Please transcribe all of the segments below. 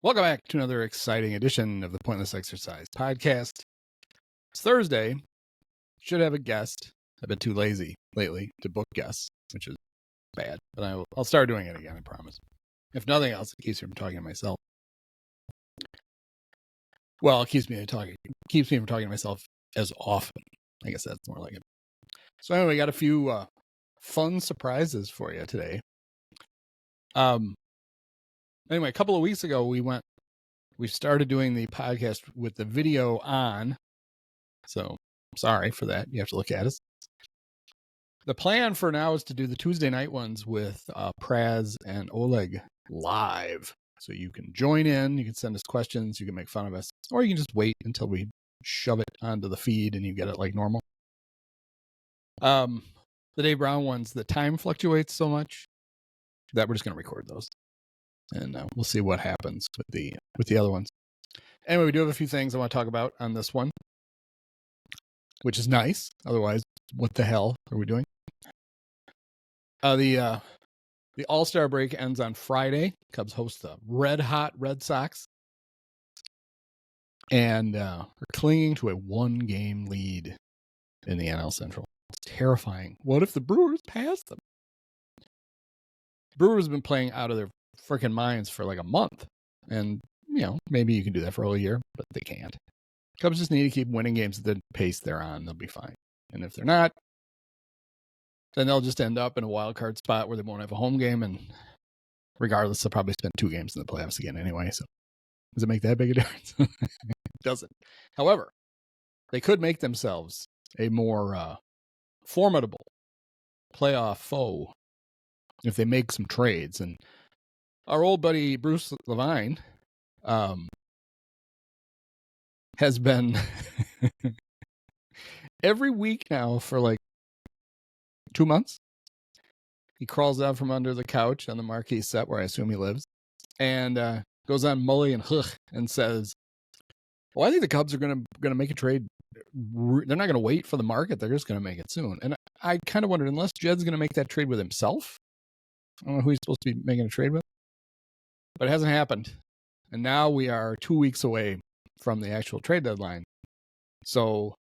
Welcome back to another exciting edition of the Pointless Exercise Podcast. It's Thursday. Should have a guest. I've been too lazy lately to book guests, which is bad, but I'll start doing it again, I promise. If nothing else, it keeps me from talking to myself. Well, it keeps me from talking to myself as often. I guess that's more like it. So anyway, we got a few fun surprises for you today. Anyway, a couple of weeks ago, we started doing the podcast with the video on. So sorry for that. You have to look at us. The plan for now is to do the Tuesday night ones with Praz and Oleg live. So you can join in, you can send us questions, you can make fun of us, or you can just wait until we shove it onto the feed and you get it like normal. The Dave Brown ones, the time fluctuates so much that we're just going to record those. And we'll see what happens with the other ones. Anyway, we do have a few things I want to talk about on this one, which is nice. Otherwise, what the hell are we doing? The All-Star break ends on Friday. Cubs host the red-hot Red Sox. And are clinging to a one-game lead in the NL Central. It's terrifying. What if the Brewers pass them? Brewers have been playing out of their freaking minds for like a month. And, maybe you can do that for a whole year, but they can't. Cubs just need to keep winning games at the pace they're on. They'll be fine. And if they're not, then they'll just end up in a wild card spot where they won't have a home game. And regardless, they'll probably spend 2 games in the playoffs again anyway. So does it make that big a difference? It doesn't. However, they could make themselves a more formidable playoff foe if they make some trades. And our old buddy Bruce Levine has been every week now for like 2 months. He crawls out from under the couch on the marquee set where I assume he lives and goes on Mully and Hook and says, well, I think the Cubs are going to make a trade. They're not going to wait for the market. They're just going to make it soon. And I kind of wondered, unless Jed's going to make that trade with himself, I don't know who he's supposed to be making a trade with, but it hasn't happened. And now we are 2 weeks away from the actual trade deadline. So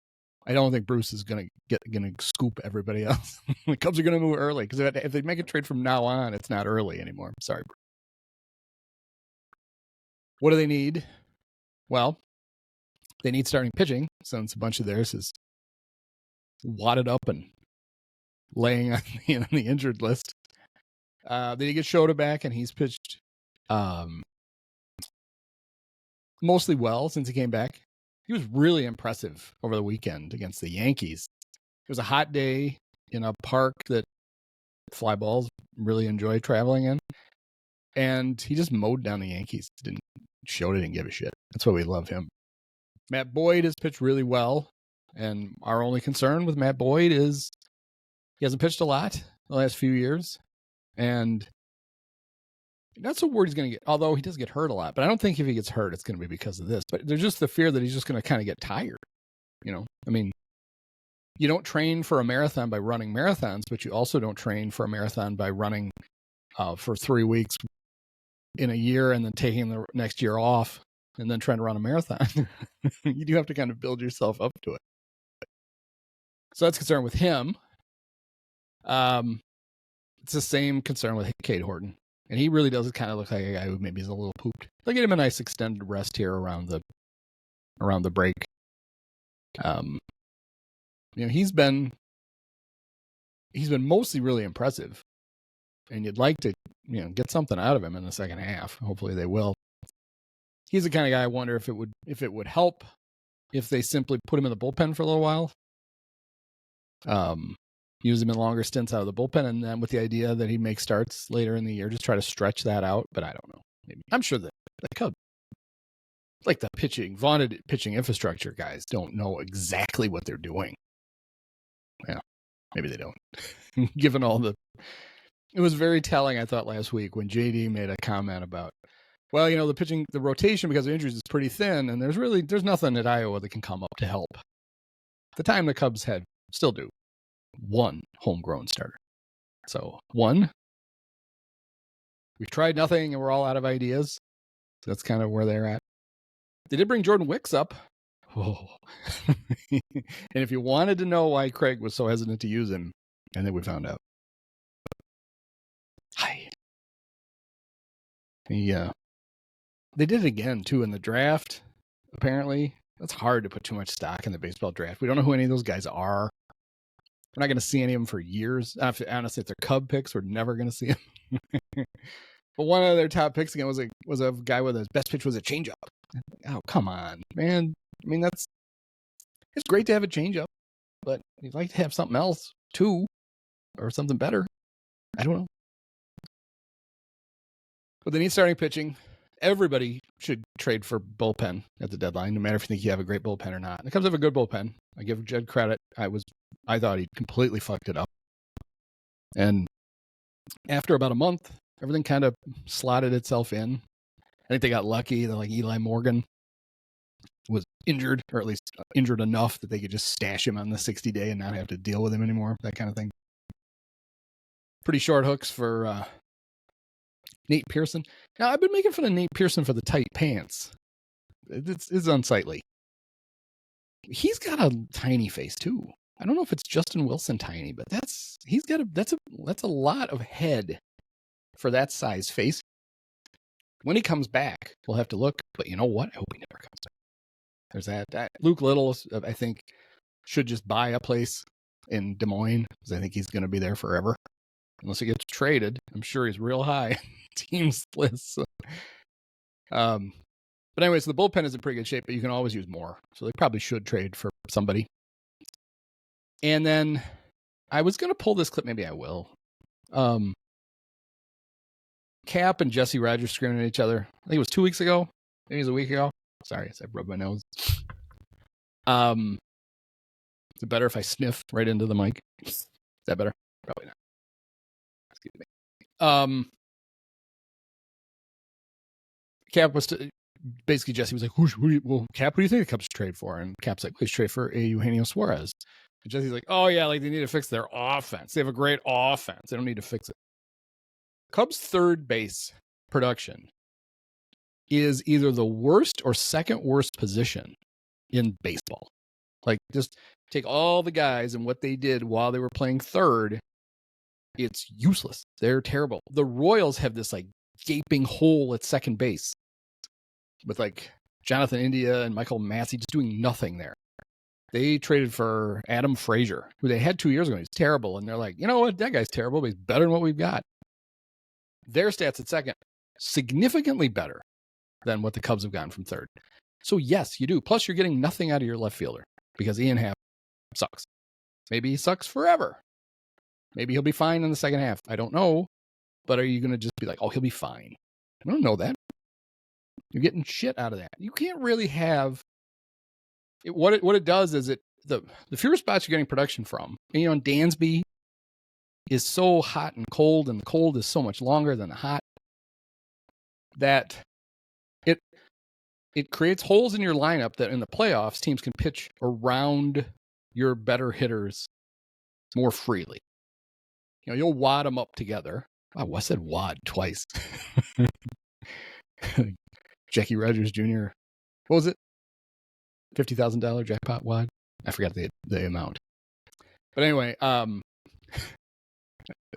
I don't think Bruce is going to scoop everybody else. The Cubs are going to move early because if they make a trade from now on, it's not early anymore. I'm sorry, Bruce. What do they need? Well, they need starting pitching since a bunch of theirs is wadded up and laying on the injured list. They did get Shota back, and he's pitched mostly well since he came back. He was really impressive over the weekend against the Yankees. It was a hot day in a park that fly balls really enjoy traveling in. And he just mowed down the Yankees. Shota didn't give a shit. That's why we love him. Matt Boyd has pitched really well. And our only concern with Matt Boyd is he hasn't pitched a lot the last few years. And not so worried he's going to get, although he does get hurt a lot. But I don't think if he gets hurt, it's going to be because of this. But there's just the fear that he's just going to kind of get tired. I mean, you don't train for a marathon by running marathons, but you also don't train for a marathon by running for 3 weeks in a year and then taking the next year off and then trying to run a marathon. You do have to kind of build yourself up to it. So that's concern with him. It's the same concern with Cade Horton. And he really does kind of look like a guy who maybe is a little pooped. They'll get him a nice extended rest here around the break. He's been mostly really impressive. And you'd like to, get something out of him in the second half. Hopefully they will. He's the kind of guy I wonder if it would help if they simply put him in the bullpen for a little while. Use him in longer stints out of the bullpen, and then with the idea that he makes starts later in the year, just try to stretch that out. But I don't know. Maybe I'm sure that the Cubs, like the vaunted pitching infrastructure guys, don't know exactly what they're doing. Yeah, maybe they don't. Given it was very telling, I thought, last week when JD made a comment about, well, the rotation because of injuries is pretty thin, and there's nothing at Iowa that can come up to help. At the time, the Cubs still do. 1 homegrown starter. So 1, we've tried nothing and we're all out of ideas. That's kind of where they're at. They did bring Jordan Wicks up. Oh. And if you wanted to know why Craig was so hesitant to use him, and then we found out. Hi. They did it again, too, in the draft, apparently. It's hard to put too much stock in the baseball draft. We don't know who any of those guys are. We're not going to see any of them for years. Honestly, if they're Cub picks, we're never going to see them. But one of their top picks again was a guy with his best pitch was a changeup. Oh, come on, man. I mean, it's great to have a changeup, but you'd like to have something else, too, or something better. I don't know. But they need starting pitching. Everybody should trade for bullpen at the deadline, no matter if you think you have a great bullpen or not. And the Cubs have a good bullpen. I give Jed credit. I thought he completely fucked it up. And after about a month, everything kind of slotted itself in. I think they got lucky that like Eli Morgan was injured, or at least injured enough that they could just stash him on the 60-day and not have to deal with him anymore, that kind of thing. Pretty short hooks for Nate Pearson. Now, I've been making fun of Nate Pearson for the tight pants. It's unsightly. He's got a tiny face too. I don't know if it's Justin Wilson tiny, but that's a lot of head for that size face. When he comes back, we'll have to look. But you know what? I hope he never comes back. There's that. Luke Little, I think, should just buy a place in Des Moines because I think he's going to be there forever. Unless he gets traded, I'm sure he's real high teams list. So. But anyways, the bullpen is in pretty good shape, but you can always use more. So they probably should trade for somebody. And then I was going to pull this clip. Maybe I will. Cap and Jesse Rogers screaming at each other. I think it was 2 weeks ago. Maybe it was a week ago. Sorry, I rubbed my nose. Is it better if I sniff right into the mic? Is that better? Probably not. Excuse me. Cap was basically Jesse was like, Cap, what do you think the Cubs should trade for? And Cap's like, we should trade for Eugenio Suarez. And Jesse's like, oh yeah, like they need to fix their offense. They have a great offense. They don't need to fix it. Cubs' third base production is either the worst or second worst position in baseball. Like, just take all the guys and what they did while they were playing third. It's useless. They're terrible. The Royals have this like gaping hole at second base with like Jonathan India and Michael Massey just doing nothing there. They traded for Adam Frazier, who they had 2 years ago. He's terrible. And they're like, you know what? That guy's terrible, but he's better than what we've got. Their stats at second, significantly better than what the Cubs have gotten from third. So yes, you do. Plus you're getting nothing out of your left fielder because Ian Happ sucks. Maybe he sucks forever. Maybe he'll be fine in the second half. I don't know. But are you going to just be like, oh, he'll be fine? I don't know that. You're getting shit out of that. You can't really have it. What it does is the fewer spots you're getting production from. And, and Dansby is so hot and cold, and the cold is so much longer than the hot, that it creates holes in your lineup that in the playoffs teams can pitch around your better hitters more freely. You'll wad them up together. Oh, I said wad twice. Jackie Rogers Jr. What was it? $50,000 jackpot wad? I forgot the amount. But anyway,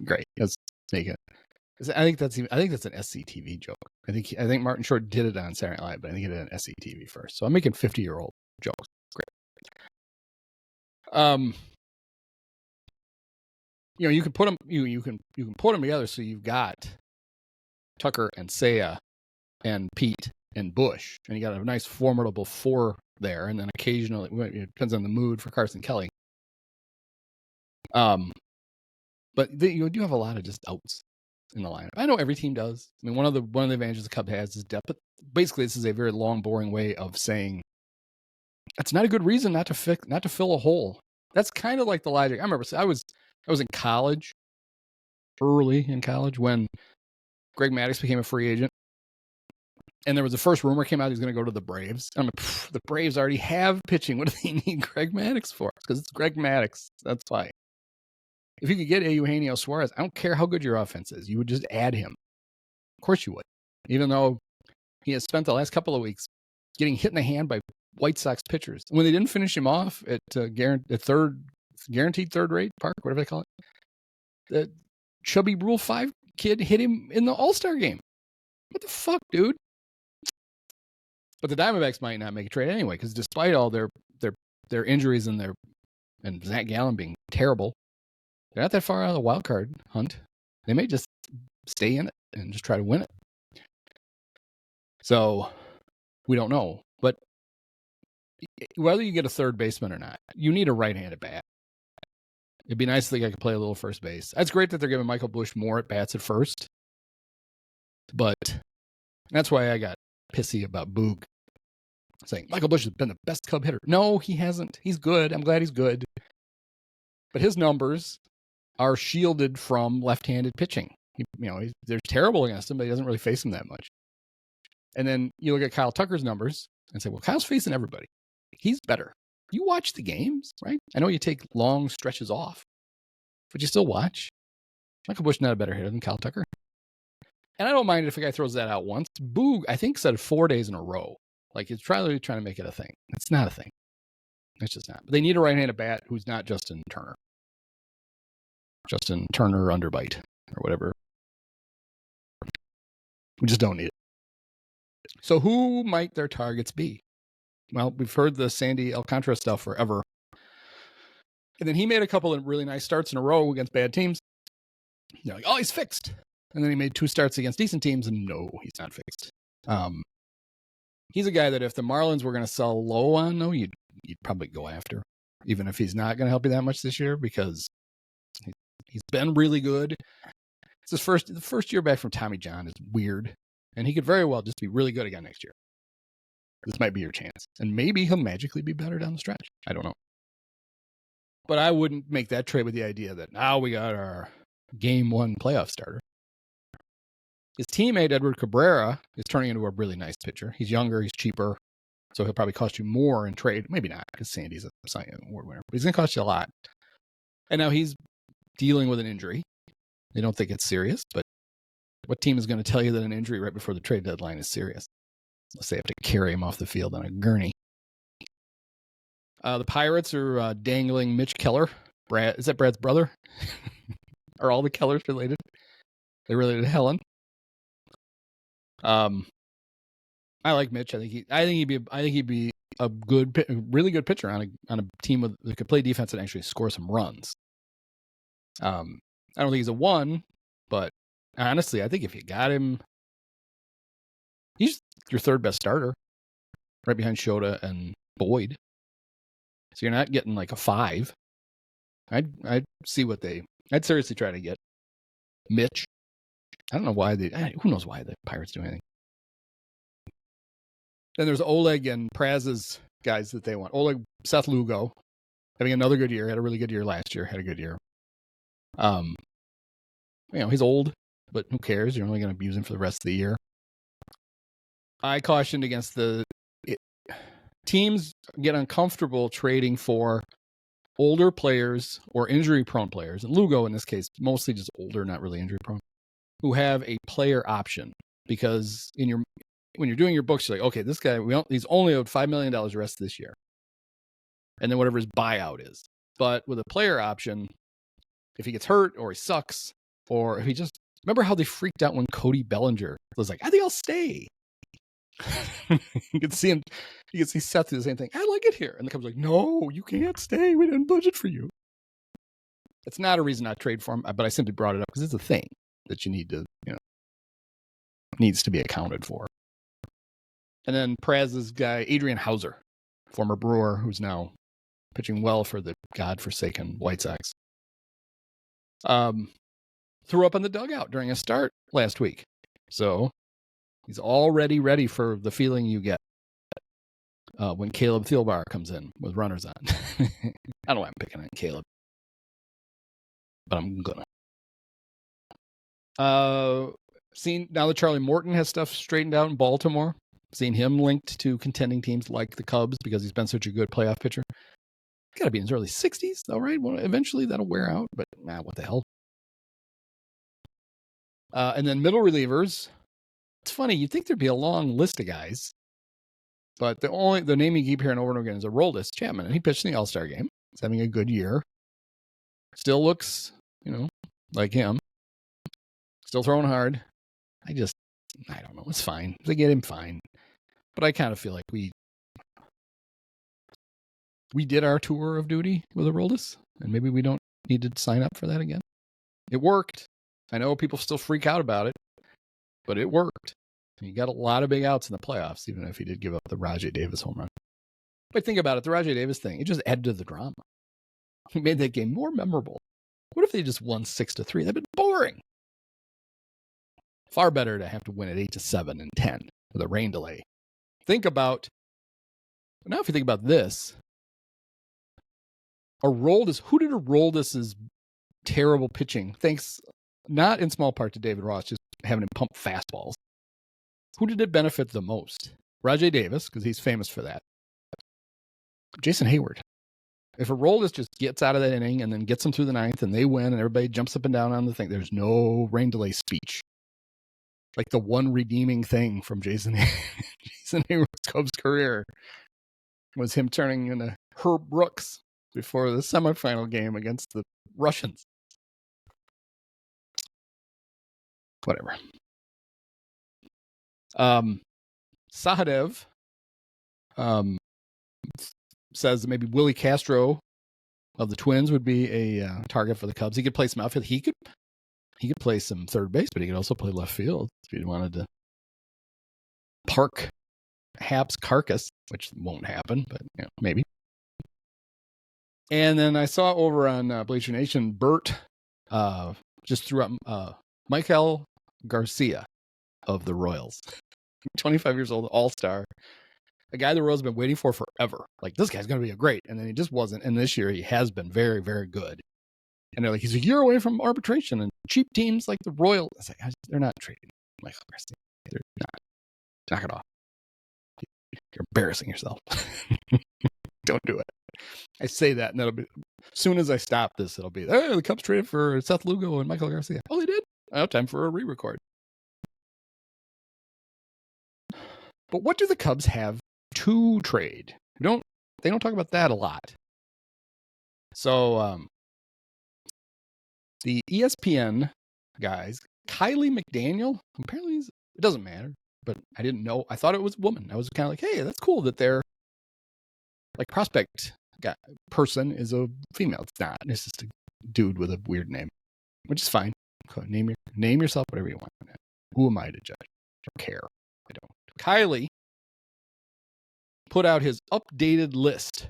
great. Let's make it. I think that's an SCTV joke. I think Martin Short did it on Saturday Night Live, but I think he did it on SCTV first. So I'm making 50-year-old jokes. Great. You can put them. You can put them together. So you've got Tucker and Seiya and Pete and Bush, and you got a nice formidable four there. And then occasionally, it depends on the mood for Carson Kelly. But you do have a lot of just outs in the lineup. I know every team does. I mean, one of the advantages the Cub has is depth. But basically, this is a very long, boring way of saying it's not a good reason not to fill a hole. That's kind of like the logic. I remember I was in college, early in college, when Greg Maddux became a free agent. And there was the first rumor came out he was going to go to the Braves. I'm like, the Braves already have pitching. What do they need Greg Maddux for? Because it's Greg Maddux. That's why. If you could get Eugenio Suarez, I don't care how good your offense is. You would just add him. Of course you would. Even though he has spent the last couple of weeks getting hit in the hand by White Sox pitchers. When they didn't finish him off at guaranteed third rate park, whatever they call it, the chubby Rule 5 kid hit him in the All-Star game. What the fuck, dude? But the Diamondbacks might not make a trade anyway, because despite all their injuries and Zach Gallen being terrible, they're not that far out of the wild card hunt. They may just stay in it and just try to win it. So we don't know. But whether you get a third baseman or not, you need a right-handed bat. It'd be nice if the guy could play a little first base. That's great that they're giving Michael Busch more at bats at first. But that's why I got pissy about Boog saying Michael Busch has been the best Cub hitter. No, he hasn't. He's good. I'm glad he's good. But his numbers are shielded from left-handed pitching. They're terrible against him, but he doesn't really face him that much. And then you look at Kyle Tucker's numbers and say, well, Kyle's facing everybody. He's better. You watch the games, right? I know you take long stretches off, but you still watch. Michael Busch not a better hitter than Kyle Tucker. And I don't mind if a guy throws that out once. Boog, I think, said 4 days in a row. Like, he's trying to make it a thing. It's not a thing. It's just not. But they need a right-handed bat who's not Justin Turner. Justin Turner underbite or whatever. We just don't need it. So who might their targets be? Well, we've heard the Sandy Alcantara stuff forever. And then he made a couple of really nice starts in a row against bad teams. You're like, oh, he's fixed. And then he made 2 starts against decent teams, and no, he's not fixed. He's a guy that if the Marlins were going to sell low on, no, you'd probably go after, even if he's not going to help you that much this year, because he's been really good. It's the first year back from Tommy John is weird, and he could very well just be really good again next year. This might be your chance, and maybe he'll magically be better down the stretch. I don't know. But I wouldn't make that trade with the idea that now we got our game 1 playoff starter. His teammate, Edward Cabrera, is turning into a really nice pitcher. He's younger, he's cheaper, so he'll probably cost you more in trade. Maybe not, because Sandy's a Cy Young Award winner, but he's going to cost you a lot. And now he's dealing with an injury. They don't think it's serious, but what team is going to tell you that an injury right before the trade deadline is serious? Unless they have to carry him off the field on a gurney. The Pirates are dangling Mitch Keller. Is that Brad's brother? Are all the Kellers related? They're related to Helen. I like Mitch. I think he'd be a really good pitcher on a team that could play defense and actually score some runs. I don't think he's a 1, but honestly, I think if you got him, he's your third best starter, right behind Shota and Boyd. So you're not getting like a 5. I'd see what I'd seriously try to get Mitch. I don't know why who knows why the Pirates do anything. Then there's Oleg and Praz's guys that they want. Oleg, Seth Lugo, having another good year, had a really good year last year, had a good year. He's old, but who cares? You're only going to abuse him for the rest of the year. I cautioned against teams get uncomfortable trading for older players or injury-prone players, and Lugo in this case, mostly just older, not really injury-prone, who have a player option. Because when you're doing your books, you're like, okay, this guy, he's only owed $5 million the rest of this year. And then whatever his buyout is. But with a player option, if he gets hurt or he sucks, or if he just... Remember how they freaked out when Cody Bellinger was like, I think I'll stay. You could see Seth do the same thing. I like it here. And the Cubs like, no, you can't stay. We didn't budget for you. It's not a reason not to trade for him, but I simply brought it up because it's a thing that you need to, needs to be accounted for. And then Praz's guy, Adrian Hauser, former Brewer, who's now pitching well for the godforsaken White Sox, threw up in the dugout during a start last week. So he's already ready for the feeling you get when Caleb Thielbar comes in with runners on. I don't know why I'm picking on Caleb, but I'm gonna. Seen now that Charlie Morton has stuff straightened out in Baltimore. Seen him linked to contending teams like the Cubs because he's been such a good playoff pitcher. Got to be in his early 60s, though, right? Well, eventually that'll wear out, but what the hell? And then middle relievers. It's funny. You'd think there'd be a long list of guys, but the name you keep hearing over and over again is Aroldis Chapman, and he pitched in the All-Star game. He's having a good year. Still looks, like him. Still throwing hard. I don't know. It's fine. They get him fine. But I kind of feel like we did our tour of duty with Aroldis, and maybe we don't need to sign up for that again. It worked. I know people still freak out about it, but it worked. He got a lot of big outs in the playoffs, even if he did give up the Rajai Davis home run. But think about it, the Rajai Davis thing, it just added to the drama. He made that game more memorable. What if they just won 6-3? That'd been boring. Far better to have to win at 8-7 and 10 with a rain delay. Now if you think about this, who did Aroldis' terrible pitching, thanks not in small part to David Ross, just having him pump fastballs. Who did it benefit the most? Rajai Davis, because he's famous for that. Jason Hayward. If Aroldis just gets out of that inning and then gets them through the ninth and they win and everybody jumps up and down on the thing, there's no rain delay speech. Like the one redeeming thing from Jason Hayward's Cubs career was him turning into Herb Brooks before the semifinal game against the Russians. Whatever. Sahadev says that maybe Willie Castro of the Twins would be a target for the Cubs. He could play some outfield. He could play some third base, but he could also play left field if you wanted to park Happ's carcass, which won't happen, but maybe. And then I saw over on Bleacher Nation, Bert just threw up Michael Garcia of the Royals. 25 years old, all-star. A guy the Royals have been waiting for forever. Like, this guy's going to be a great. And then he just wasn't. And this year he has been very, very good. And they're like, he's a year away from arbitration. And cheap teams like the Royals, it's like, they're not trading Michael Garcia. They're not. Knock it off. You're embarrassing yourself. Don't do it. I say that, and that'll be, as soon as I stop this, it'll be, the Cubs traded for Seth Lugo and Michael Garcia. Oh, they did? Oh, time for a re-record. But what do the Cubs have to trade? They don't talk about that a lot. So the ESPN guys, Kylie McDaniel, apparently it doesn't matter, but I didn't know. I thought it was a woman. I was kind of like, hey, that's cool that their like prospect person is a female. It's not. It's just a dude with a weird name, which is fine. Name yourself whatever you want. Who am I to judge? I don't care. I don't. Kylie put out his updated list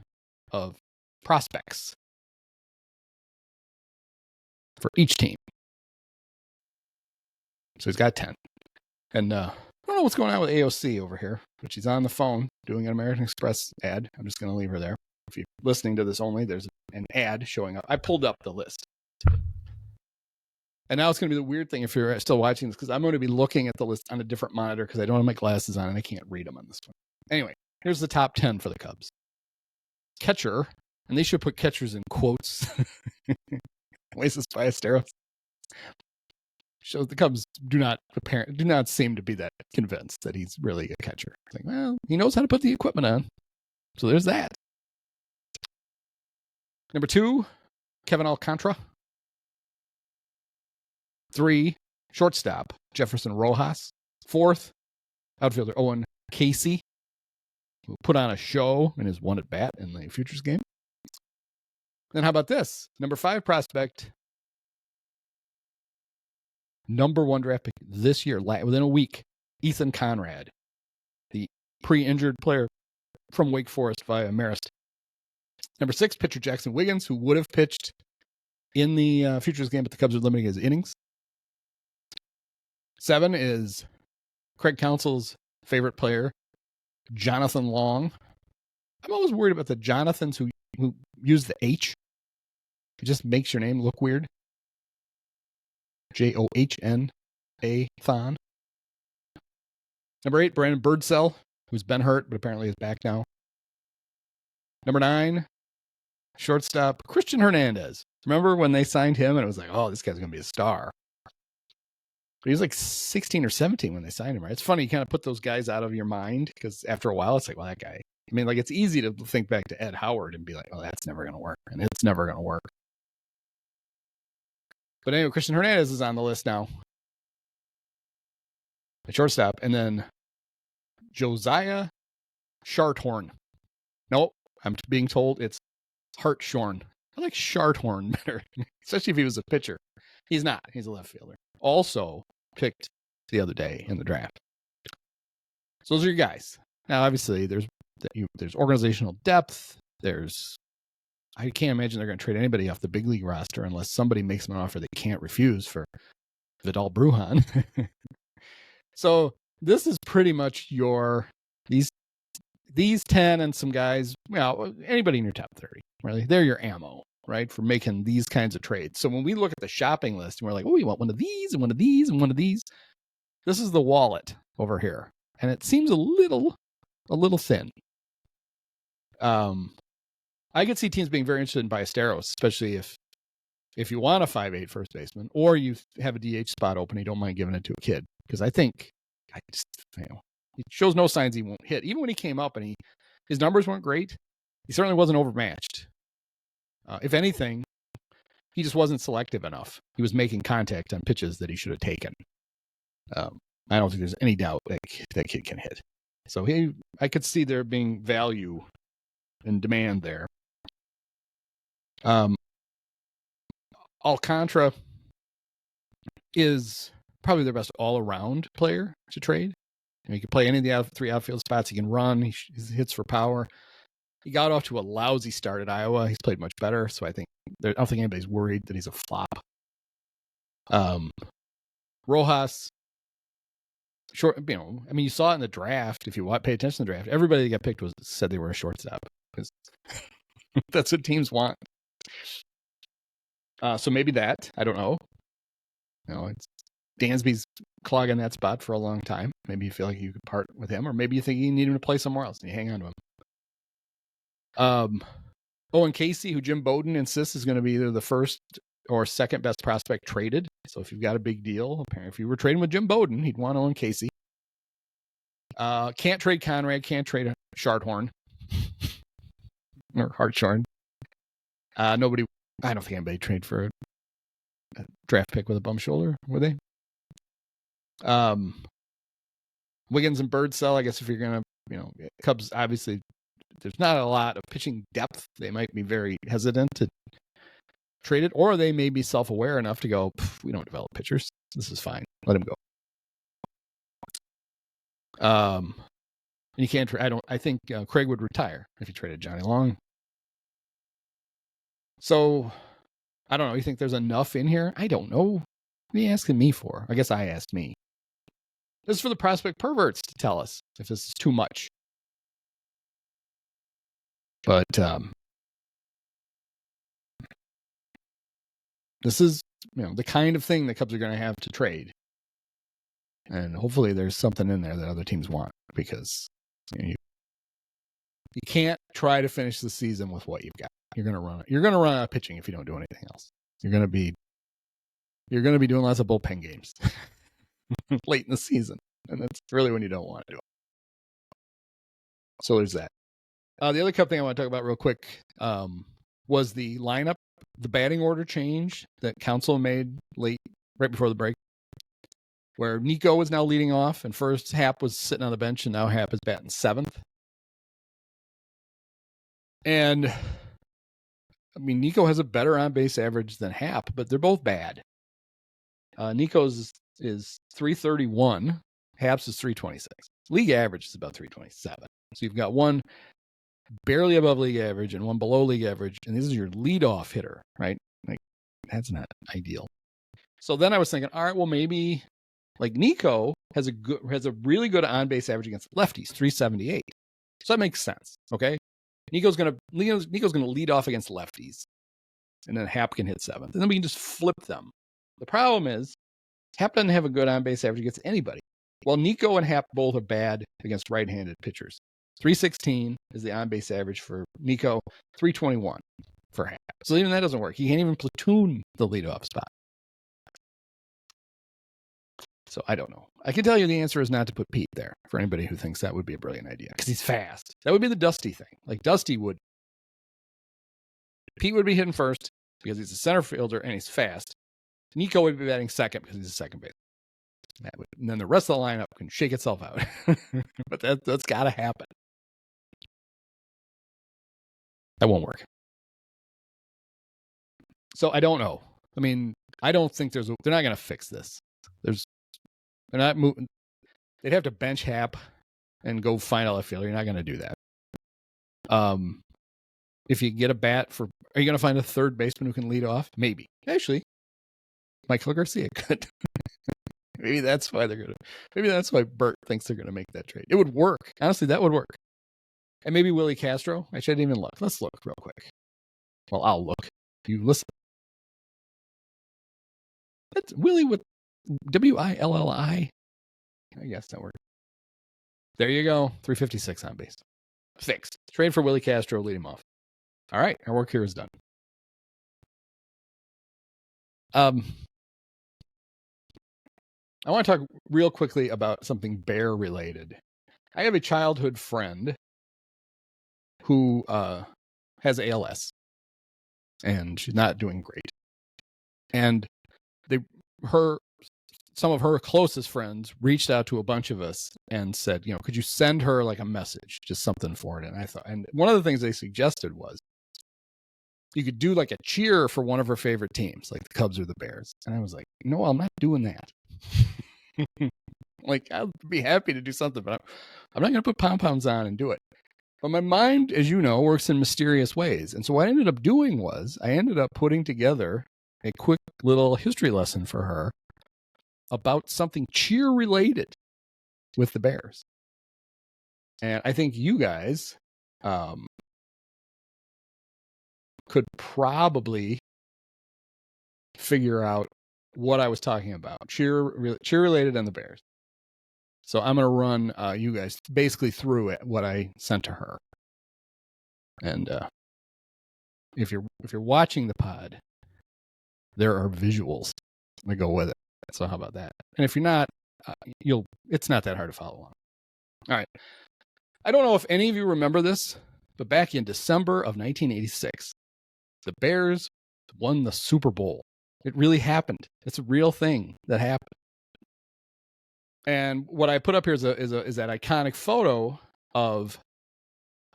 of prospects for each team. So he's got 10. And I don't know what's going on with AOC over here, but she's on the phone doing an American Express ad. I'm just going to leave her there. If you're listening to this only, there's an ad showing up. I pulled up the list. And now it's going to be the weird thing if you're still watching this, because I'm going to be looking at the list on a different monitor because I don't have my glasses on and I can't read them on this one. Anyway, here's the top 10 for the Cubs. Catcher, and they should put catchers in quotes. Oasis Ballesteros. Shows the Cubs do not seem to be that convinced that he's really a catcher. It's like, well, he knows how to put the equipment on. So there's that. Number 2, Kevin Alcantara. 3, shortstop, Jefferson Rojas. 4th, outfielder Owen Casey, who put on a show in his one at bat in the Futures game. Then how about this? Number 5 prospect, number 1 draft pick this year, within a week, Ethan Conrad, the pre-injured player from Wake Forest via Marist. Number 6, pitcher Jackson Wiggins, who would have pitched in the Futures game, but the Cubs are limiting his innings. 7 is Craig Counsell's favorite player, Jonathan Long. I'm always worried about the Jonathans who use the H. It just makes your name look weird. Johna Thon. Number 8, Brandon Birdsell, who's been hurt, but apparently is back now. Number 9, shortstop Christian Hernandez. Remember when they signed him and it was like, oh, this guy's going to be a star. But he was like 16 or 17 when they signed him, right? It's funny, you kind of put those guys out of your mind because after a while, it's like, well, that guy. I mean, like, it's easy to think back to Ed Howard and be like, oh, that's never going to work. And it's never going to work. But anyway, Christian Hernandez is on the list now. At shortstop. And then Josiah Sharthorn. Nope. I'm being told it's Hartshorn. I like Sharthorn better, especially if he was a pitcher. He's not. He's a left fielder. Also picked the other day in the draft. So those are your guys. Now, obviously, there's organizational depth. I can't imagine they're going to trade anybody off the big league roster unless somebody makes them an offer they can't refuse for Vidal Brujan. So this is pretty much these 10 and some guys, anybody in your top 30, really. They're your ammo, right, for making these kinds of trades. So when we look at the shopping list and we're like, oh, we want one of these and one of these and one of these, this is the wallet over here. And it seems a little thin. I could see teams being very interested in Ballesteros, especially if you want a 5'8" first baseman, or you have a DH spot open, you don't mind giving it to a kid. Because I think he shows no signs he won't hit. Even when he came up and his numbers weren't great, he certainly wasn't overmatched. If anything, he just wasn't selective enough. He was making contact on pitches that he should have taken. I don't think there's any doubt that kid can hit. So I could see there being value and demand there. Alcantara is probably their best all-around player to trade. He can play any of the three outfield spots. He can run. He hits for power. He got off to a lousy start at Iowa. He's played much better, so I don't think anybody's worried that he's a flop. Rojas, short. You saw it in the draft. If you pay attention to the draft, everybody that got picked said they were a shortstop because that's what teams want. So maybe that. I don't know. It's Dansby's clogging that spot for a long time. Maybe you feel like you could part with him, or maybe you think you need him to play somewhere else and you hang on to him. Owen Casey, who Jim Bowden insists is going to be either the first or second best prospect traded. So if you've got a big deal, apparently if you were trading with Jim Bowden, he'd want Owen Casey. Can't trade Conrad, can't trade Sharthorn or Hartshorn. I don't think anybody trade for a draft pick with a bum shoulder, were they? Wiggins and Birdsell, I guess if you're going to, Cubs, obviously, there's not a lot of pitching depth. They might be very hesitant to trade it, or they may be self-aware enough to go, we don't develop pitchers. This is fine. Let him go. And you can't, I think Craig would retire if he traded Johnny Long. So, I don't know. You think there's enough in here? I don't know. What are you asking me for? I guess I asked me. This is for the prospect perverts to tell us if this is too much. But this is, the kind of thing the Cubs are going to have to trade. And hopefully there's something in there that other teams want, because you can't try to finish the season with what you've got. You're going to run out of pitching if you don't do anything else. You're going to be doing lots of bullpen games late in the season. And that's really when you don't want to do it. So there's that. The other Cub thing I want to talk about real quick was the lineup, the batting order change that Council made right before the break, where Nico was now leading off, and first Happ was sitting on the bench, and now Happ is batting seventh. And Nico has a better on-base average than Happ, but they're both bad. Nico's is 331. Happ's is 326. League average is about 327. So you've got one barely above league average and one below league average, and this is your leadoff hitter, right? Like, that's not ideal. So then I was thinking, all right, well, maybe like Nico has a really good on-base average against lefties, 378. So that makes sense, okay? Nico's gonna lead off against lefties, and then Happ can hit seventh, and then we can just flip them. The problem is Happ doesn't have a good on-base average against anybody. Well, Nico and Happ both are bad against right-handed pitchers. 316 is the on-base average for Nico, 321 for Happ. So even that doesn't work. He can't even platoon the leadoff spot. So I don't know. I can tell you the answer is not to put Pete there for anybody who thinks that would be a brilliant idea because he's fast. That would be the Dusty thing. Like Pete would be hitting first because he's a center fielder and he's fast. Nico would be batting second because he's a second base. And then the rest of the lineup can shake itself out. But that's got to happen. That won't work. So I don't know. I mean, I don't think they're not going to fix this. They're not moving. They'd have to bench Happ and go find a left fielder. You're not going to do that. If you get a bat are you going to find a third baseman who can lead off? Maybe. Actually, Michael Garcia could. Maybe that's why Bert thinks they're going to make that trade. It would work. Honestly, that would work. And maybe Willie Castro. I shouldn't even look. Let's look real quick. Well, I'll look. You listen. That's Willie with Willi. I guess that worked. There you go. 356 on base. Fixed. Trade for Willie Castro. Lead him off. All right. Our work here is done. I want to talk real quickly about something bear related. I have a childhood friend who has ALS, and she's not doing great. And some of her closest friends reached out to a bunch of us and said, could you send her like a message, just something for it? And one of the things they suggested was you could do like a cheer for one of her favorite teams, like the Cubs or the Bears. And I was like, no, I'm not doing that. Like, I'll be happy to do something, but I'm not going to put pom-poms on and do it. But my mind, as you know, works in mysterious ways. And so what I ended up doing was I ended up putting together a quick little history lesson for her about something cheer related with the Bears. And I think you guys could probably figure out what I was talking about. Cheer related and the Bears. So I'm going to run you guys basically through it, what I sent to her. And if you're watching the pod, there are visuals that go with it. So how about that? And if you're not, it's not that hard to follow along. All right. I don't know if any of you remember this, but back in December of 1986, the Bears won the Super Bowl. It really happened. It's a real thing that happened. And what I put up here is that iconic photo of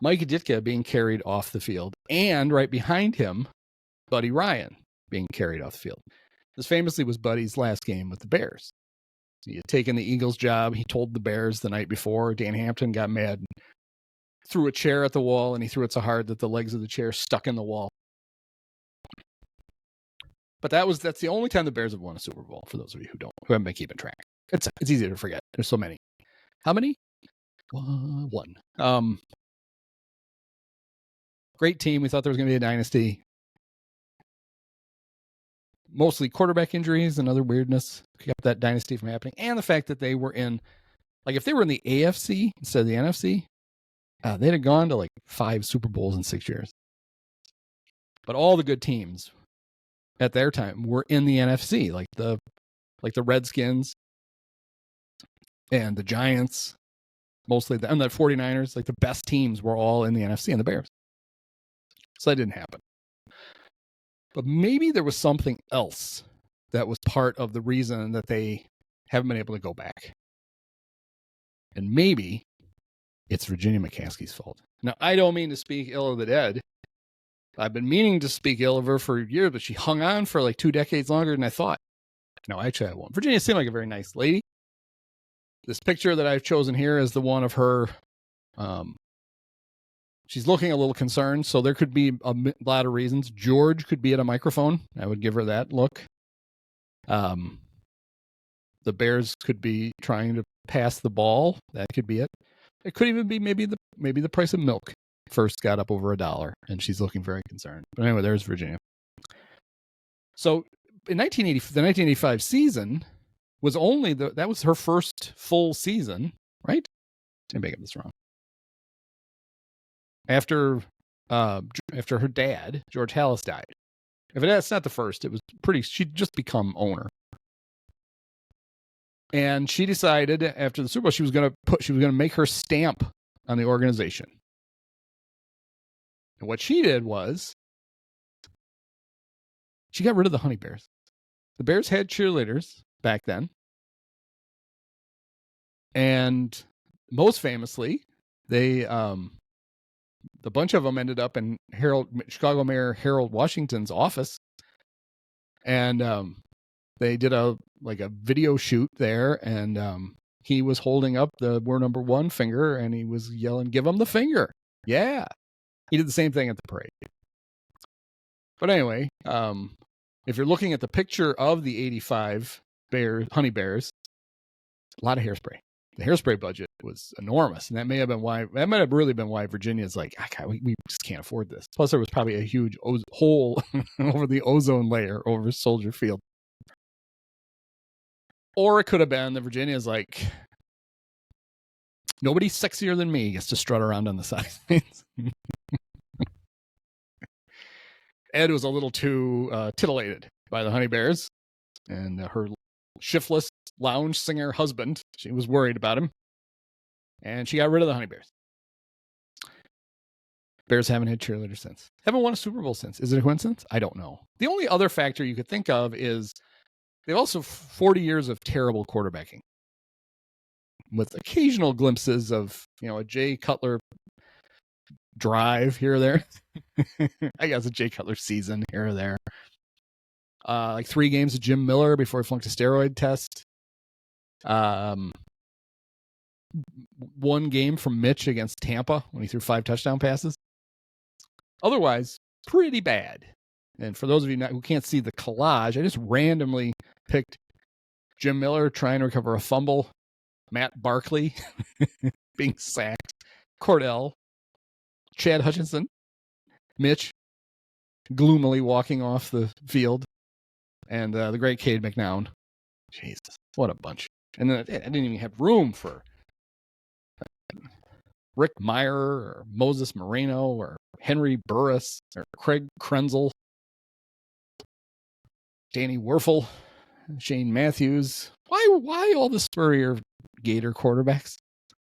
Mike Ditka being carried off the field, and right behind him, Buddy Ryan being carried off the field. This famously was Buddy's last game with the Bears. He had taken the Eagles job. He told the Bears the night before. Dan Hampton got mad and threw a chair at the wall, and he threw it so hard that the legs of the chair stuck in the wall. But that's the only time the Bears have won a Super Bowl, for those of you who haven't been keeping track. It's easy to forget. There's so many. How many? One. Great team. We thought there was going to be a dynasty. Mostly quarterback injuries and other weirdness kept that dynasty from happening. And the fact that they were if they were in the AFC instead of the NFC, they'd have gone to like 5 Super Bowls in 6 years. But all the good teams at their time were in the NFC, like the Redskins and the Giants, mostly and the 49ers, like the best teams were all in the NFC and the Bears. So that didn't happen. But maybe there was something else that was part of the reason that they haven't been able to go back. And maybe it's Virginia McCaskey's fault. Now, I don't mean to speak ill of the dead. I've been meaning to speak ill of her for years, but she hung on for like 2 decades longer than I thought. No, actually, I won't. Virginia seemed like a very nice lady. This picture that I've chosen here is the one of her. She's looking a little concerned, so there could be a lot of reasons. George could be at a microphone. I would give her that look. The Bears could be trying to pass the ball. That could be it. It could even be maybe the price of milk first got up over $1, and she's looking very concerned. But anyway, there's Virginia. So in the 1985 season was that was her first full season, right? Maybe I got this wrong. After her dad, George Halas, died. If that's not the first, it was she'd just become owner. And she decided after the Super Bowl she was going to make her stamp on the organization. And what she did was she got rid of the Honey Bears. The Bears had cheerleaders back then. And most famously, they the bunch of them ended up in Chicago Mayor Harold Washington's office. And they did a video shoot there, and he was holding up the "We're number one" finger, and he was yelling, "Give him the finger!" Yeah, he did the same thing at the parade. But anyway, if you're looking at the picture of the '85 Honey Bears, a lot of hairspray. The hairspray budget was enormous, and that might have really been why Virginia's like, we just can't afford this. Plus, there was probably a huge hole over the ozone layer over Soldier Field. Or it could have been that Virginia's like, nobody sexier than me gets to strut around on the sidelines. Ed was a little too titillated by the Honey Bears, and her shiftless lounge singer husband, she was worried about him, and she got rid of the Honey Bears. Bears haven't had cheerleaders since. Haven't won a Super Bowl since. Is it a coincidence? I don't know. The only other factor you could think of is they've also 40 years of terrible quarterbacking, with occasional glimpses of, a Jay Cutler drive here or there. I guess a Jay Cutler season here or there. Like 3 games of Jim Miller before he flunked a steroid test. 1 game from Mitch against Tampa when he threw 5 touchdown passes. Otherwise, pretty bad. And for those of you who can't see the collage, I just randomly picked Jim Miller trying to recover a fumble, Matt Barkley being sacked, Cordell, Chad Hutchinson, Mitch gloomily walking off the field, and the great Cade McNown. Jesus, what a bunch. And then I didn't even have room for Rick Meyer or Moses Moreno or Henry Burris or Craig Krenzel, Danny Werfel, Shane Matthews. Why all the Spurrier Gator quarterbacks?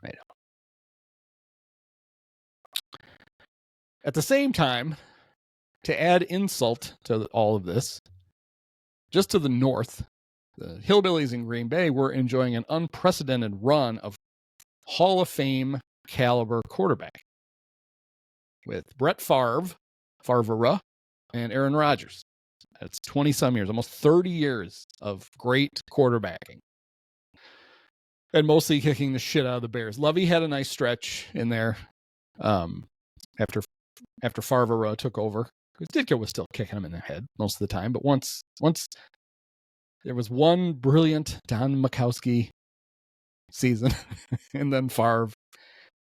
I don't. At the same time, to add insult to all of this, just to the north, the Hillbillies in Green Bay were enjoying an unprecedented run of Hall of Fame caliber quarterback with Brett Favre, and Aaron Rodgers. That's 20-some years, almost 30 years of great quarterbacking. And mostly kicking the shit out of the Bears. Lovey had a nice stretch in there after Favre took over. Because Ditka was still kicking him in the head most of the time. But once there was one brilliant Don Majkowski season, and then Favre,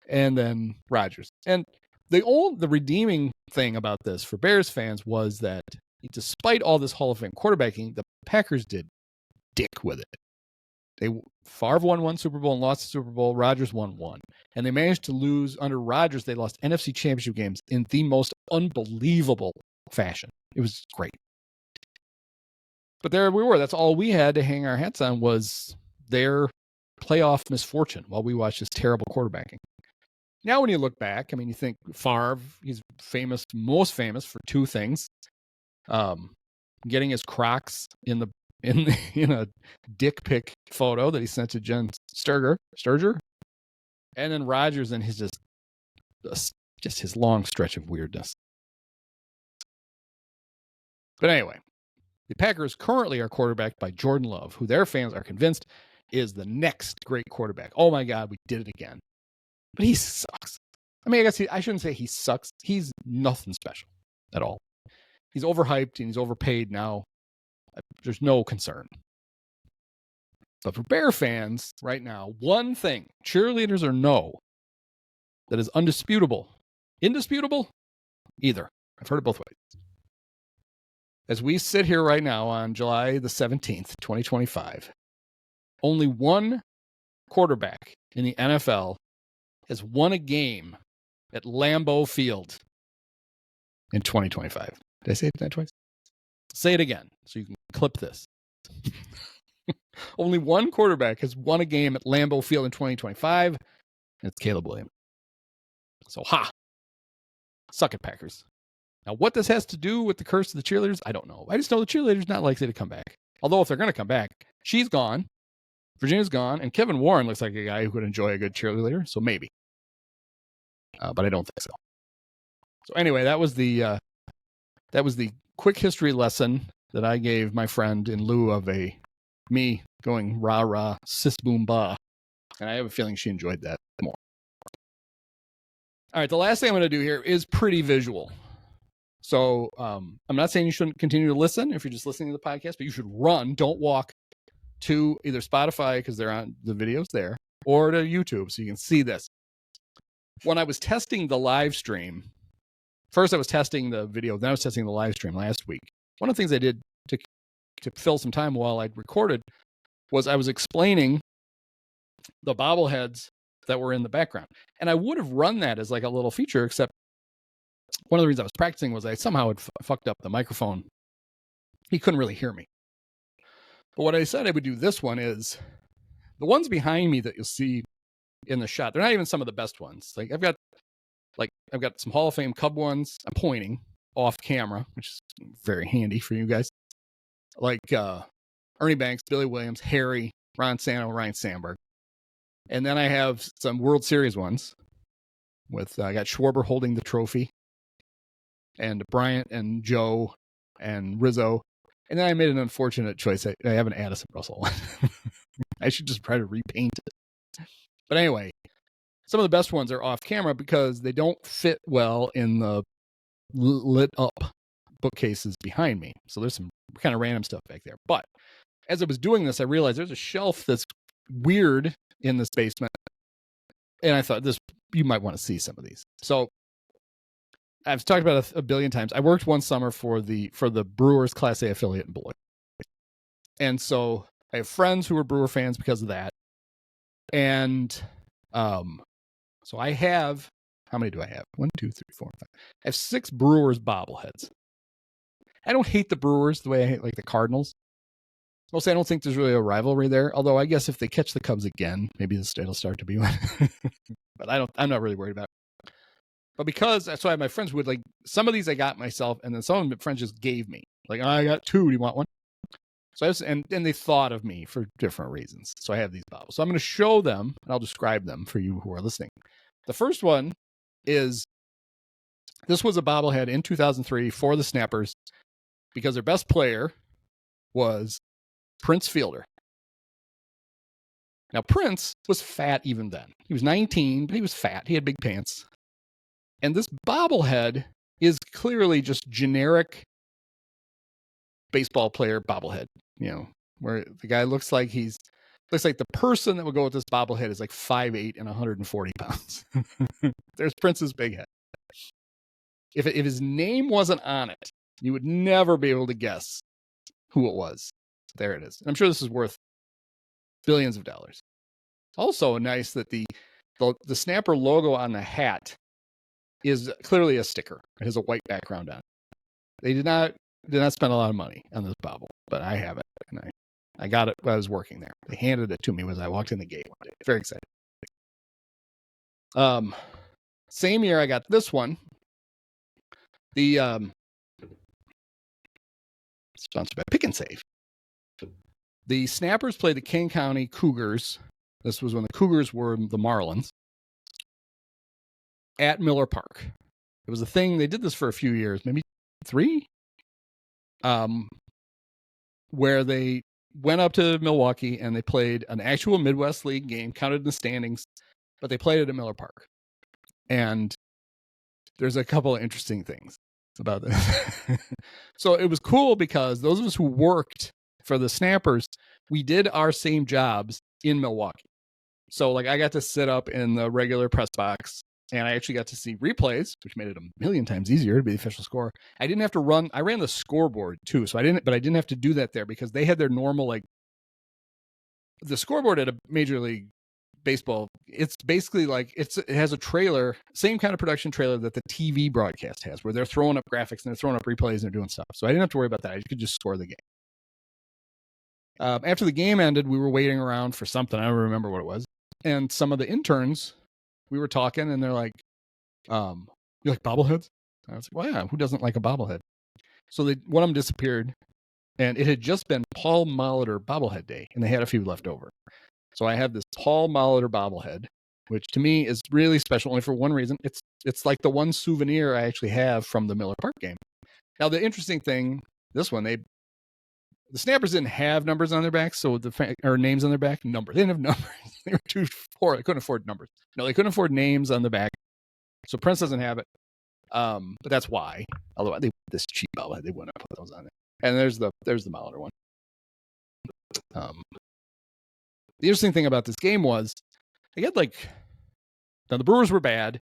and then Rodgers. And the redeeming thing about this for Bears fans was that despite all this Hall of Fame quarterbacking, the Packers did dick with it. Favre won 1 Super Bowl and lost the Super Bowl. Rodgers won 1. And they managed to lose under Rodgers. They lost NFC Championship games in the most unbelievable fashion. It was great. But there we were. That's all we had to hang our hats on was their playoff misfortune while we watched this terrible quarterbacking. Now, when you look back, I mean, you think Favre, he's most famous for 2 things. Getting his Crocs in a dick pic photo that he sent to Jen Sturger, and then Rodgers and his just his long stretch of weirdness. But anyway, the Packers currently are quarterbacked by Jordan Love, who their fans are convinced is the next great quarterback. Oh my God, we did it again. But he sucks. I mean, I guess I shouldn't say he sucks. He's nothing special at all. He's overhyped and he's overpaid now. There's no concern. But for Bear fans right now, one thing, cheerleaders or no, that is undisputable. Indisputable? Either. I've heard it both ways. As we sit here right now on July the 17th, 2025, only one quarterback in the NFL has won a game at Lambeau Field in 2025. Did I say that twice? Say it again so you can clip this. Only one quarterback has won a game at Lambeau Field in 2025, and it's Caleb Williams. So, suck it, Packers. Now, what this has to do with the curse of the cheerleaders, I don't know. I just know the cheerleaders not likely to come back. Although, if they're going to come back, she's gone, Virginia's gone, and Kevin Warren looks like a guy who would enjoy a good cheerleader, so maybe. But I don't think so. So anyway, that was the quick history lesson that I gave my friend in lieu of me going rah rah sis boom ba, and I have a feeling she enjoyed that more. All right, the last thing I'm going to do here is pretty visual. So I'm not saying you shouldn't continue to listen if you're just listening to the podcast, but you should run. Don't walk to either Spotify because they're on the videos there, or to YouTube so you can see this. When I was testing the live stream, first I was testing the video, then I was testing the live stream last week. One of the things I did to fill some time while I'd recorded was I was explaining the bobbleheads that were in the background. And I would have run that as like a little feature, except one of the reasons I was practicing was I somehow had fucked up the microphone. He couldn't really hear me. But what I said I would do this one is the ones behind me that you'll see in the shot, they're not even some of the best ones. I've got some Hall of Fame Cub ones. I'm pointing off camera, which is very handy for you guys. Like Ernie Banks, Billy Williams, Harry, Ron Santo, Ryan Sandberg. And then I have some World Series ones with I got Schwarber holding the trophy, and Bryant and Joe and Rizzo. And then I made an unfortunate choice. I have an Addison Russell. I should just try to repaint it. But anyway, some of the best ones are off camera because they don't fit well in the lit up bookcases behind me. So there's some kind of random stuff back there. But as I was doing this, I realized there's a shelf that's weird in this basement. And I thought you might want to see some of these. So I've talked about it a billion times. I worked one summer for the Brewers Class A affiliate in Beloit. And so I have friends who are Brewer fans because of that. And so I have, how many do I have? 1, 2, 3, 4, 5. I have 6 Brewers bobbleheads. I don't hate the Brewers the way I hate like the Cardinals. Mostly I don't think there's really a rivalry there. Although I guess if they catch the Cubs again, maybe it'll start to be one. But I'm not really worried about it. But because that's why my friends would like some of these I got myself, and then some of my friends just gave me. Like, I got 2. Do you want one? So and they thought of me for different reasons. So I have these bottles. So I'm going to show them, and I'll describe them for you who are listening. The first one is, this was a bobblehead in 2003 for the Snappers because their best player was Prince Fielder. Now, Prince was fat even then. He was 19, but he was fat. He had big pants. And this bobblehead is clearly just generic baseball player bobblehead, where the guy looks like the person that would go with this bobblehead is like 5'8" and 140 pounds. There's Prince's big head. If his name wasn't on it, you would never be able to guess who it was. There it is. And I'm sure this is worth billions of dollars. Also nice that the Snapper logo on the hat is clearly a sticker. It has a white background on it. They did not spend a lot of money on this bobble, but I have it, and I got it while I was working there. They handed it to me as I walked in the gate one day. Very excited. Same year I got this one. The sponsored by Pick and Save. The Snappers played the King County Cougars. This was when the Cougars were the Marlins at Miller Park. It was a thing. They did this for a few years, maybe 3. Where they went up to Milwaukee and they played an actual Midwest League game, counted in the standings, but they played it at Miller Park. And there's a couple of interesting things about this. So it was cool because those of us who worked for the Snappers, we did our same jobs in Milwaukee. So like I got to sit up in the regular press box, and I actually got to see replays, which made it a million times easier to be the official scorer. I didn't have to run. I ran the scoreboard too. So I didn't have to do that there because they had their normal, like the scoreboard at a Major League Baseball. It's basically like, it has a trailer, same kind of production trailer that the TV broadcast has, where they're throwing up graphics and they're throwing up replays and they're doing stuff. So I didn't have to worry about that. I could just score the game. After the game ended, we were waiting around for something. I don't remember what it was. And some of the interns, we were talking, and they're like, "You like bobbleheads?" I was like, "Well, yeah. Who doesn't like a bobblehead?" So one of them disappeared, and it had just been Paul Molitor bobblehead day, and they had a few left over. So I have this Paul Molitor bobblehead, which to me is really special only for one reason. It's like the one souvenir I actually have from the Miller Park game. Now, the interesting thing, this one, the Snappers didn't have numbers on their backs, so or names on their back. They didn't have numbers. They were too poor. They couldn't afford numbers. No, they couldn't afford names on the back. So Prince doesn't have it. But that's why. Although this cheap bobblehead, they wouldn't have put those on there. And there's the Molitor one. The interesting thing about this game was they had now the Brewers were bad,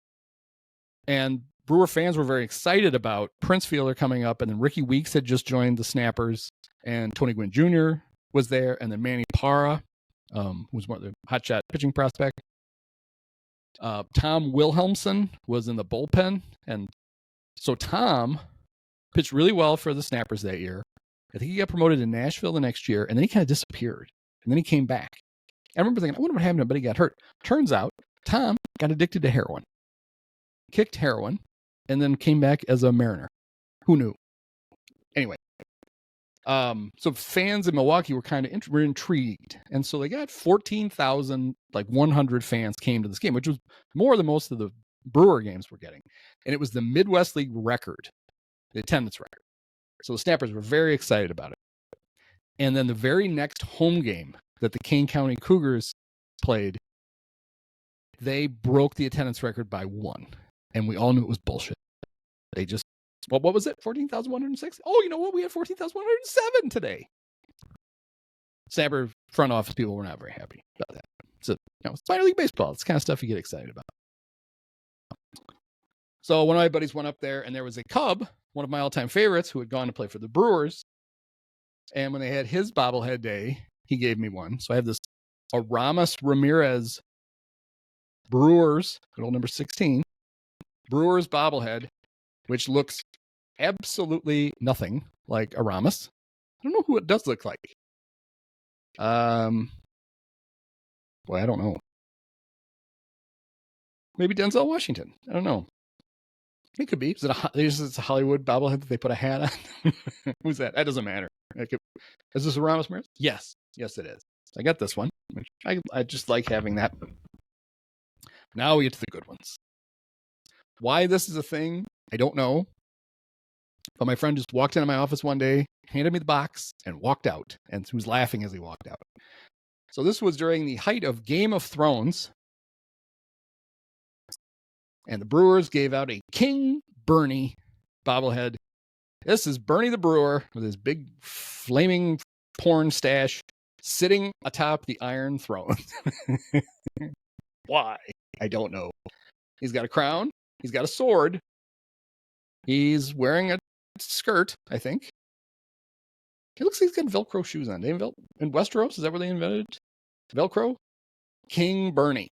and Brewer fans were very excited about Prince Fielder coming up, and then Ricky Weeks had just joined the Snappers, and Tony Gwynn Jr. was there, and then Manny Parra, who's one of the hotshot pitching prospect. Tom Wilhelmsen was in the bullpen, and so Tom pitched really well for the Snappers that year. I think he got promoted to Nashville the next year, and then he kind of disappeared, and then he came back. I remember thinking, I wonder what happened to him, but he got hurt. Turns out, Tom got addicted to heroin, kicked heroin, and then came back as a Mariner. Who knew? Anyway, so fans in Milwaukee were kind of were intrigued, and so they got 14,100 fans came to this game, which was more than most of the Brewer games were getting, and it was the Midwest League record, the attendance record. So the Snappers were very excited about it. And then the very next home game that the Kane County Cougars played, they broke the attendance record by 1. And we all knew it was bullshit. They just, what was it? 14,106? Oh, you know what? We had 14,107 today. Snapper front office people were not very happy about that. So, it's minor league baseball. It's the kind of stuff you get excited about. So one of my buddies went up there, and there was a Cub, one of my all-time favorites, who had gone to play for the Brewers. And when they had his bobblehead day, he gave me one. So I have this Aramis Ramirez Brewers, good old number 16, Brewers bobblehead, which looks absolutely nothing like Aramis. I don't know who it does look like. Boy, I don't know. Maybe Denzel Washington. I don't know. It could be. Is it a Hollywood bobblehead that they put a hat on? Who's that? That doesn't matter. Is this a Ramos Ramirez? Yes. Yes, it is. I got this one. I just like having that. Now we get to the good ones. Why this is a thing, I don't know. But my friend just walked into my office one day, handed me the box, and walked out. And he was laughing as he walked out. So this was during the height of Game of Thrones. And the Brewers gave out a King Bernie bobblehead. This is Bernie the Brewer with his big flaming porn stash sitting atop the Iron Throne. Why? I don't know. He's got a crown. He's got a sword. He's wearing a skirt, I think. It looks like he's got Velcro shoes on. In Westeros, is that where they invented Velcro? King Bernie.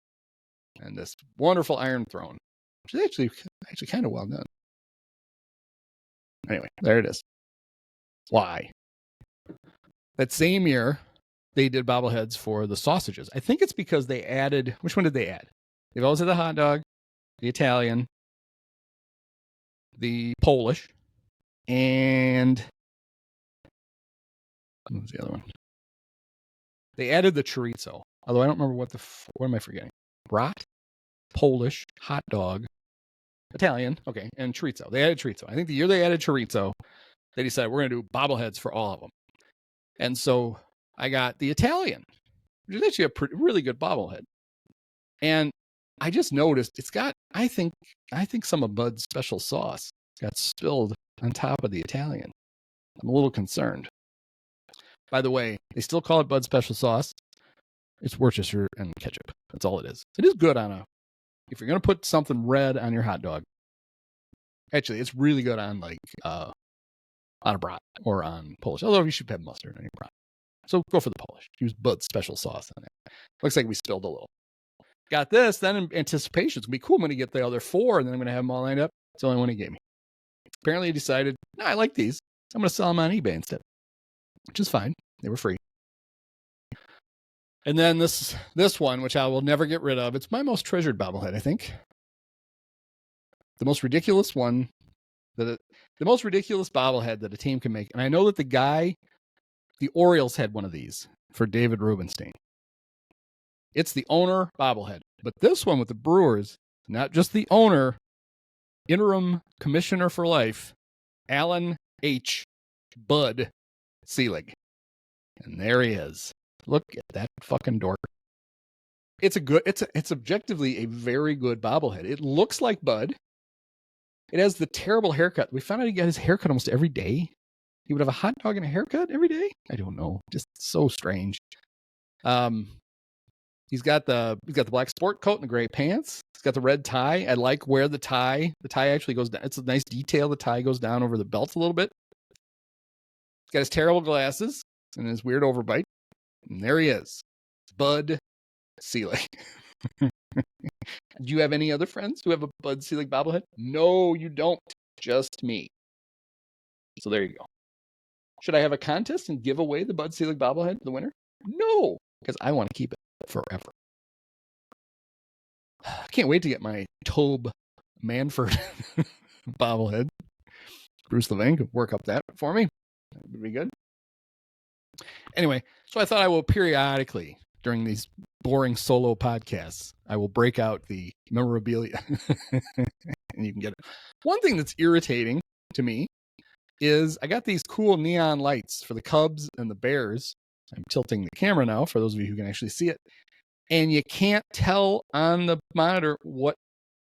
And this wonderful Iron Throne, which is actually kind of well done. Anyway, there it is. Why? That same year, they did bobbleheads for the sausages. I think it's because they added, which one did they add? They've always had the hot dog, the Italian, the Polish, and what was the other one? They added the chorizo. Although I don't remember what am I forgetting? Brat, Polish, hot dog, Italian, okay, and chorizo. They added chorizo. I think the year they added chorizo, they decided we're going to do bobbleheads for all of them. And so I got the Italian, which is actually a really good bobblehead. And I just noticed it's got, I think some of Bud's special sauce got spilled on top of the Italian. I'm a little concerned. By the way, they still call it Bud's special sauce. It's Worcestershire and ketchup. That's all it is. It is good if you're going to put something red on your hot dog. Actually, it's really good on on a brat or on Polish. Although you should have mustard on your brat. So go for the Polish. Use Bud's special sauce on it. Looks like we spilled a little. Got this, then in anticipation. It's going to be cool. I'm going to get the other 4, and then I'm going to have them all lined up. It's the only one he gave me. Apparently he decided, I like these. I'm going to sell them on eBay instead. Which is fine. They were free. And then this one, which I will never get rid of. It's my most treasured bobblehead, I think. The most ridiculous one the most ridiculous bobblehead that a team can make. And I know that the Orioles had one of these for David Rubenstein. It's the owner bobblehead. But this one with the Brewers, not just the owner, interim commissioner for life, Alan H. Bud Selig. And there he is. Look at that fucking dork. It's objectively a very good bobblehead. It looks like Bud. It has the terrible haircut. We found out he got his haircut almost every day. He would have a hot dog and a haircut every day? I don't know. Just so strange. He's got the black sport coat and the gray pants. He's got the red tie. I like where the tie actually goes down. It's a nice detail. The tie goes down over the belt a little bit. He's got his terrible glasses and his weird overbite. And there he is. Bud Selig. Do you have any other friends who have a Bud Selig bobblehead? No, you don't. Just me. So there you go. Should I have a contest and give away the Bud Selig bobblehead to the winner? No, because I want to keep it forever. I can't wait to get my Tobe Manford bobblehead. Bruce Levine could work up that for me. That would be good. Anyway, so I thought I will periodically, during these boring solo podcasts, I will break out the memorabilia and you can get it. One thing that's irritating to me is I got these cool neon lights for the Cubs and the Bears. I'm tilting the camera now for those of you who can actually see it. And you can't tell on the monitor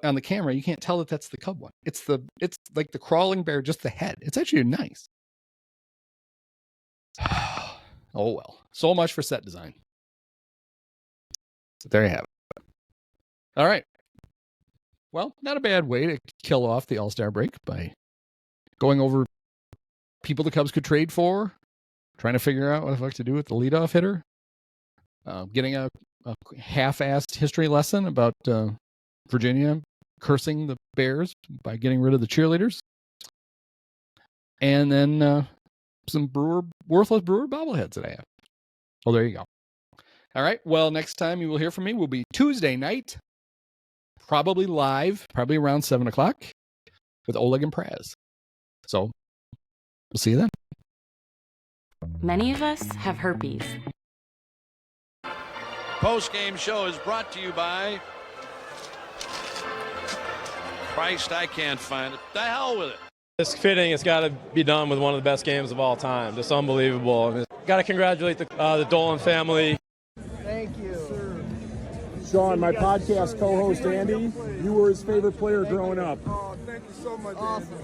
on the camera, you can't tell that that's the Cub one. It's like the crawling bear, just the head. It's actually nice. Oh well. So much for set design. So there you have it. All right. Well, not a bad way to kill off the All-Star break by going over people the Cubs could trade for, trying to figure out what the fuck to do with the leadoff hitter, getting a half-assed history lesson about Virginia cursing the Bears by getting rid of the cheerleaders, and then some worthless Brewer bobbleheads that I have. Oh, there you go. All right. Well, next time you will hear from me will be Tuesday night, probably live, probably around 7 o'clock with Oleg and Praz. So we'll see you then. Many of us have herpes. Post-game show is brought to you by Christ, I can't find it. The hell with it. It's fitting. It's got to be done with one of the best games of all time. Just unbelievable. I mean, got to congratulate the Dolan family. Thank you. Sir. Sean, my podcast co-host Andy, you were his favorite player growing up. Oh, thank you so much. Awesome.